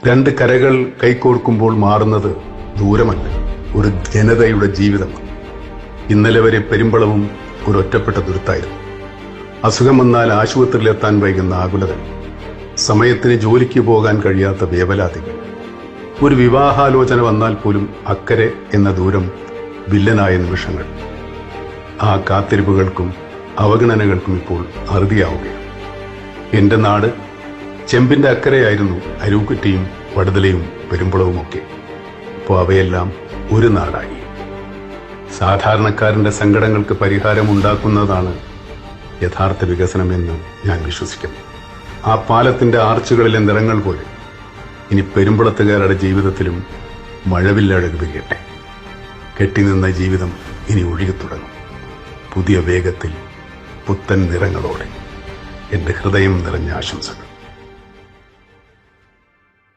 രണ്ട് കരകൾ കൈകോർക്കുമ്പോൾ മാറുന്നത് ദൂരമല്ല, ഒരു ജനതയുടെ ജീവിതമാണ്. ഇന്നലെ വരെ പെരുമ്പളവും ഒരു ഒറ്റപ്പെട്ട ദുരിതായിരുന്നു. അസുഖം വന്നാൽ ആശുപത്രിയിലെത്താൻ വൈകുന്ന ആകുലത, സമയത്തിന് ജോലിക്ക് പോകാൻ കഴിയാത്ത വേവലാതികൾ, ഒരു വിവാഹാലോചന വന്നാൽ പോലും അക്കരെ എന്ന ദൂരം വില്ലനായ നിമിഷങ്ങൾ. ആ കാത്തിരിപ്പുകൾക്കും അവഗണനകൾക്കും ഇപ്പോൾ അറുതിയാവുകയാണ്. എന്റെ നാട് ചെമ്പിന്റെ അക്കരെയായിരുന്നു അരൂക്കുറ്റിയും വടുതലയും പെരുമ്പളവുമൊക്കെ. ഇപ്പോൾ അവയെല്ലാം ഒരു നാടായി. സാധാരണക്കാരന്റെ സങ്കടങ്ങൾക്ക് പരിഹാരമുണ്ടാക്കുന്നതാണ് യഥാർത്ഥ വികസനമെന്ന് ഞാൻ വിശ്വസിക്കുന്നു. ആ പാലത്തിന്റെ ആർച്ചുകളിലെ നിറങ്ങൾ പോലെ ഇനി പെരുമ്പളത്തുകാരുടെ ജീവിതത്തിലും മഴവില്ലഴക് വിരിയട്ടെ. കെട്ടിനിന്ന ജീവിതം ഇനി ഒഴുകിത്തുടങ്ങും, പുതിയ വേഗത്തിൽ, പുത്തൻ നിറങ്ങളോടെ. എന്റെ ഹൃദയം നിറഞ്ഞ ആശംസകൾ.